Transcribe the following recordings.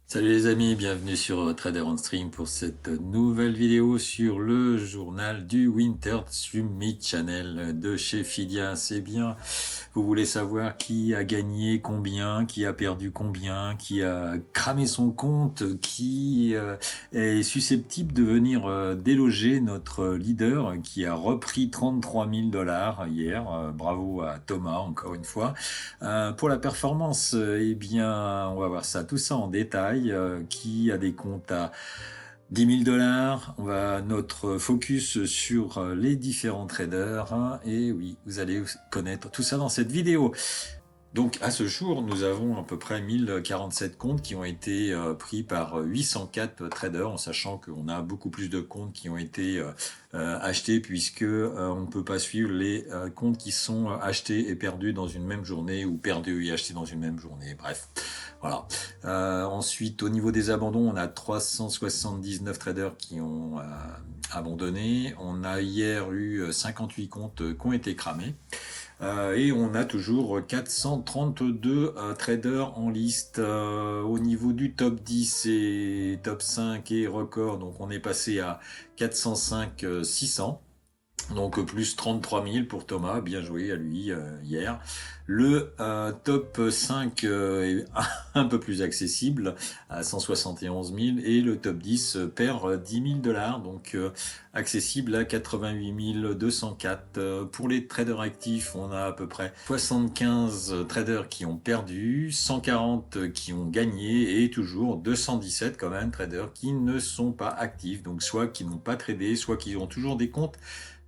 Salut les amis, bienvenue sur Trader on Stream pour cette nouvelle vidéo sur le journal du Winter Summit Channel de chez Fidia. C'est bien, vous voulez savoir qui a gagné combien, qui a perdu combien, qui a cramé son compte, qui est susceptible de venir déloger notre leader qui a repris 33 000 $ hier. Bravo à Thomas encore une fois. Pour la performance, eh bien, on va voir ça, tout ça en détail. Qui a des comptes à 10 000 $. On va notre focus sur les différents traders. Et oui, vous allez connaître tout ça dans cette vidéo. Donc à ce jour, nous avons à peu près 1047 comptes qui ont été pris par 804 traders, en sachant qu'on a beaucoup plus de comptes qui ont été achetés, puisque on ne peut pas suivre les comptes qui sont achetés et perdus dans une même journée, ou perdus et achetés dans une même journée. Bref, voilà. Ensuite, au niveau des abandons, on a 379 traders qui ont abandonné. On a hier eu 58 comptes qui ont été cramés. Et on a toujours 432 traders en liste au niveau du top 10 et top 5 et record. Donc on est passé à 405 600. Donc plus 33 000 pour Thomas, bien joué à lui hier. Le top 5 est un peu plus accessible à 171 000 et le top 10 perd 10 000 $, donc accessible à 88 204. Pour les traders actifs, on a à peu près 75 traders qui ont perdu, 140 qui ont gagné et toujours 217 quand même traders qui ne sont pas actifs, donc soit qui n'ont pas tradé, soit qui ont toujours des comptes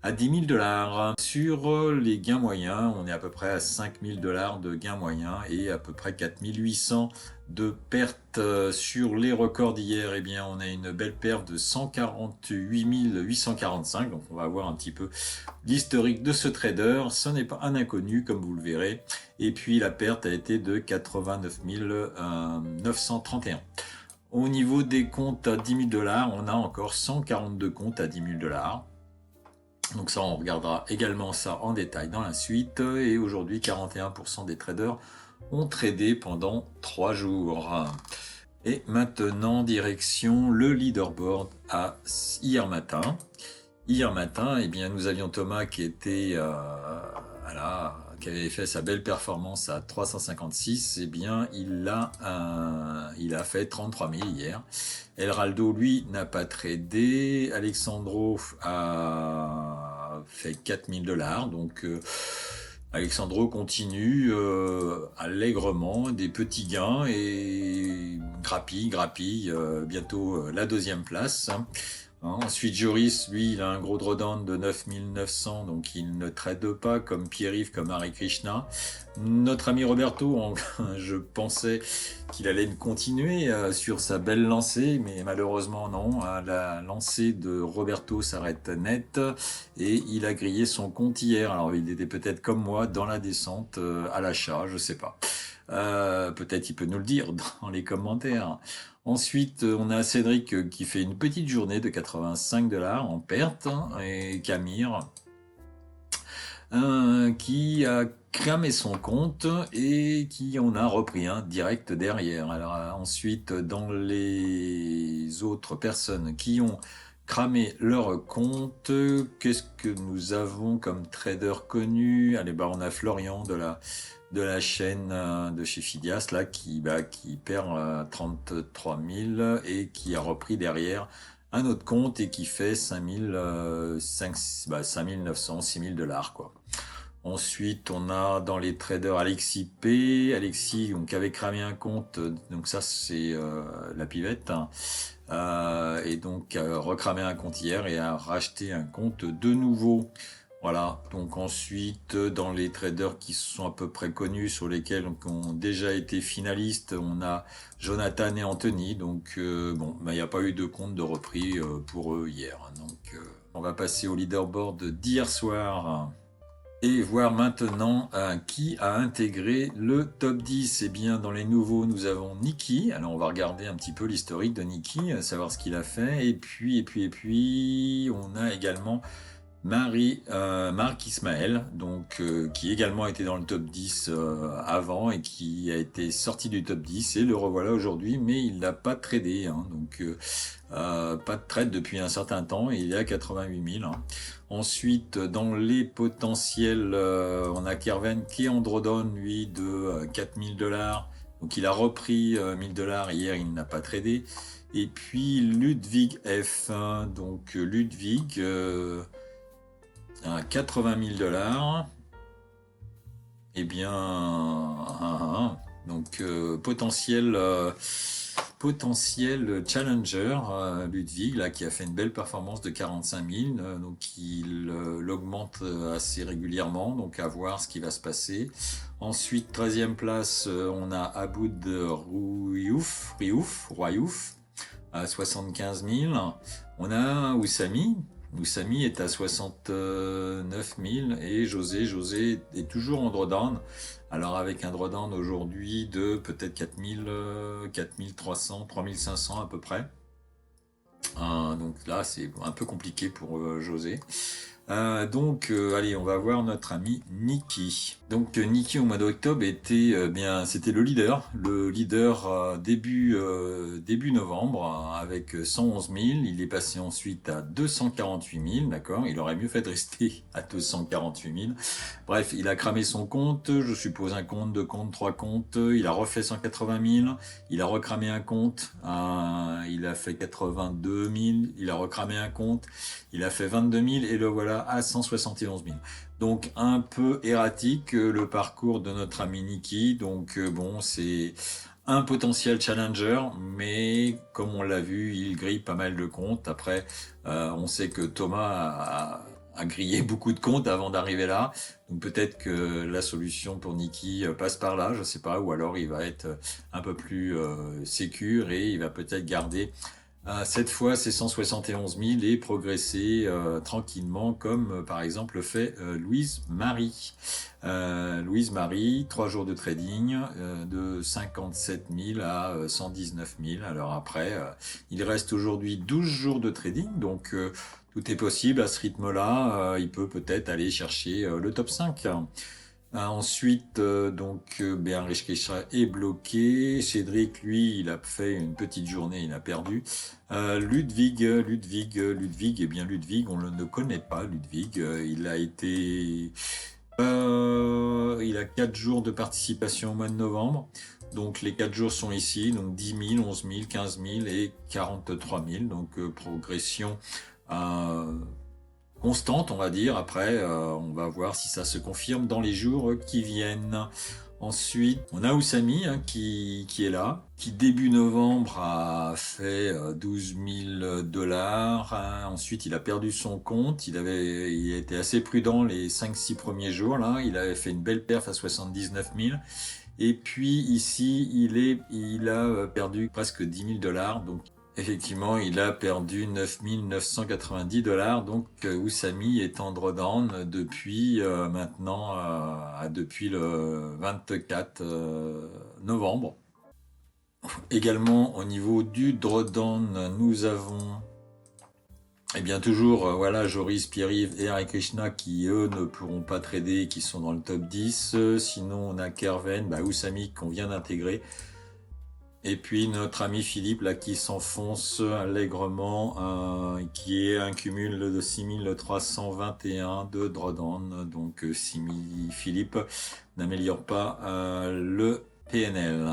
à 10 000 $. Sur les gains moyens, on est à peu près à 5 000 $ de gains moyens et à peu près 4 800 de pertes. Sur les records d'hier, eh bien, on a une belle perte de 148 845. Donc, on va voir un petit peu l'historique de ce trader. Ce n'est pas un inconnu, comme vous le verrez. Et puis, la perte a été de 89 931. Au niveau des comptes à 10 000 $, on a encore 142 comptes à 10 000 $. Donc ça, on regardera également ça en détail dans la suite. Et aujourd'hui, 41% des traders ont tradé pendant 3 jours. Et maintenant, direction le leaderboard à hier matin. Hier matin, eh bien, nous avions Thomas qui était qui avait fait sa belle performance à 356. Eh bien, il a fait 33 000 hier. Elraldo, lui, n'a pas tradé. Alexandro a fait 4 000 $. Donc, Alexandro continue allègrement, des petits gains et grappille, bientôt la deuxième place. Ensuite, Joris, lui, il a un gros drawdown de 9 900, donc il ne trade pas comme Pierre-Yves, comme Hare Krishna. Notre ami Roberto, je pensais qu'il allait continuer sur sa belle lancée, mais malheureusement non. La lancée de Roberto s'arrête net et il a grillé son compte hier. Alors il était peut-être comme moi dans la descente à l'achat, je sais pas. Peut-être il peut nous le dire dans les commentaires. Ensuite, on a Cédric qui fait une petite journée de 85 $ en perte, et Camille qui a cramé son compte et qui en a repris un direct derrière. Alors ensuite, dans les autres personnes qui ont cramé leur compte, qu'est-ce que nous avons comme trader connu? Allez, on a Florian de la chaîne de chez Fidias là qui perd 33 000 et qui a repris derrière un autre compte et qui fait 5 900, 6 000 $ quoi. Ensuite, on a dans les traders Alexis P. Alexis, donc, avait cramé un compte, donc ça c'est la pivette, hein. Et donc a recramé un compte hier et a racheté un compte de nouveau. Voilà, donc ensuite, dans les traders qui sont à peu près connus, sur lesquels ont déjà été finalistes, on a Jonathan et Anthony, donc il n'y a pas eu de compte de repris pour eux hier. Donc on va passer au leaderboard d'hier soir et voir maintenant qui a intégré le top 10. Eh bien, dans les nouveaux, nous avons Niki. Alors, on va regarder un petit peu l'historique de Niki, savoir ce qu'il a fait. Et puis, on a également Marc Ismaël, donc, qui également était dans le top 10 avant et qui a été sorti du top 10 et le revoilà aujourd'hui, mais il n'a pas tradé, hein, donc pas de trade depuis un certain temps et il est à 88 000. Hein. Ensuite, dans les potentiels, on a Kerven qui est en drawdown, lui, de 4 000 $. Donc il a repris 1 000 $, hier il n'a pas tradé. Et puis Ludwig F, hein, donc Ludwig... à 80 000 $. Eh bien, donc potentiel challenger, Ludwig, là, qui a fait une belle performance de 45 000, donc il l'augmente assez régulièrement, donc à voir ce qui va se passer. Ensuite, 13e place, on a Aboud Royouf, à 75 000. On a Oussami est à 69 000 et José est toujours en drawdown. Alors avec un drawdown aujourd'hui de peut-être 4300, 3500 à peu près. Donc là c'est un peu compliqué pour José. Allez, on va voir notre ami Niki. Donc Niki au mois d'octobre était c'était le leader début novembre avec 111 000. Il est passé ensuite à 248 000, d'accord. Il aurait mieux fait de rester à 248 000. Bref, il a cramé son compte, je suppose un compte, 2 comptes, 3 comptes. Il a refait 180 000. Il a recramé un compte. Il a fait 82 000. Il a recramé un compte. Il a fait 22 000 et le voilà à 171 000. Donc un peu erratique le parcours de notre ami Niki. Donc bon, c'est un potentiel challenger, mais comme on l'a vu, il grille pas mal de comptes. Après, on sait que Thomas a grillé beaucoup de comptes avant d'arriver là. Donc peut-être que la solution pour Niki passe par là, je sais pas, ou alors il va être un peu plus sécure et il va peut-être garder cette fois, c'est 171 000 et progresser tranquillement, comme par exemple le fait Louise Marie. Louise Marie, 3 jours de trading, de 57 000 à 119 000. Alors après, il reste aujourd'hui 12 jours de trading, donc tout est possible à ce rythme-là. Il peut peut-être aller chercher le top 5. Ensuite, Bernrich Kesha est bloqué. Cédric, lui, il a fait une petite journée, il a perdu. Ludwig, eh bien Ludwig, on ne connaît pas Ludwig. Il a 4 jours de participation au mois de novembre. Donc les 4 jours sont ici, donc 10 000, 11 000, 15 000 et 43 000. Donc progression constante, on va dire. Après, on va voir si ça se confirme dans les jours qui viennent. Ensuite, on a Oussami qui est là, qui début novembre a fait 12 000 $. Ensuite, il a perdu son compte. Il a été assez prudent les 5-6 premiers jours. Là, il avait fait une belle perf à 79 000. Et puis ici, il a perdu presque 10 000 $. Donc effectivement, il a perdu 9 990 $. Donc, Oussami est en drawdown depuis maintenant, depuis le 24 novembre. Également, au niveau du drawdown, nous avons toujours Joris, Pierre-Yves et Hare Krishna qui eux ne pourront pas trader, qui sont dans le top 10. Sinon, on a Kerven, Oussami qu'on vient d'intégrer. Et puis notre ami Philippe là qui s'enfonce allègrement, qui est un cumul de 6321 de drawdown. Donc si Philippe n'améliore pas le PNL.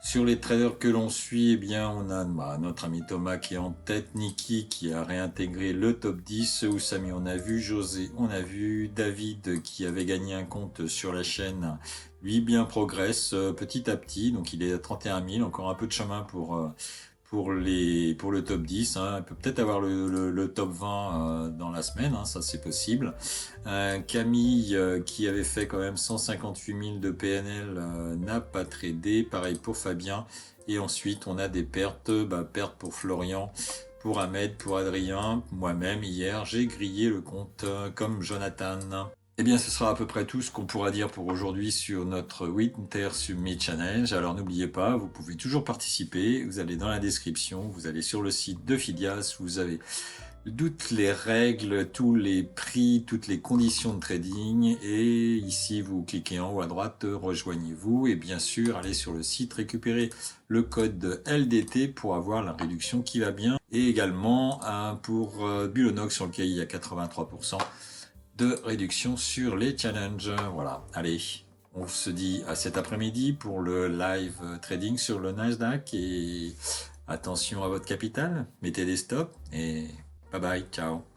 Sur les traders que l'on suit, on a notre ami Thomas qui est en tête, Niki qui a réintégré le top 10, Oussami on a vu, José on a vu, David qui avait gagné un compte sur la chaîne, lui bien progresse petit à petit, donc il est à 31 000, encore un peu de chemin pour le top 10, il peut peut-être avoir le top 20 dans la semaine, ça c'est possible. Camille qui avait fait quand même 158 000 de PNL n'a pas tradé, pareil pour Fabien. Et ensuite on a des pertes, pertes pour Florian, pour Ahmed, pour Adrien, moi-même hier j'ai grillé le compte comme Jonathan. Ce sera à peu près tout ce qu'on pourra dire pour aujourd'hui sur notre Winter Summit Challenge. Alors n'oubliez pas, vous pouvez toujours participer. Vous allez dans la description, vous allez sur le site de Fidias, vous avez toutes les règles, tous les prix, toutes les conditions de trading. Et ici, vous cliquez en haut à droite, rejoignez-vous. Et bien sûr, allez sur le site, récupérer le code LDT pour avoir la réduction qui va bien. Et également pour Bulonox sur lequel il y a 83% de réduction sur les challenges. Voilà, allez. On se dit à cet après-midi pour le live trading sur le Nasdaq et attention à votre capital, mettez des stops et bye bye, ciao.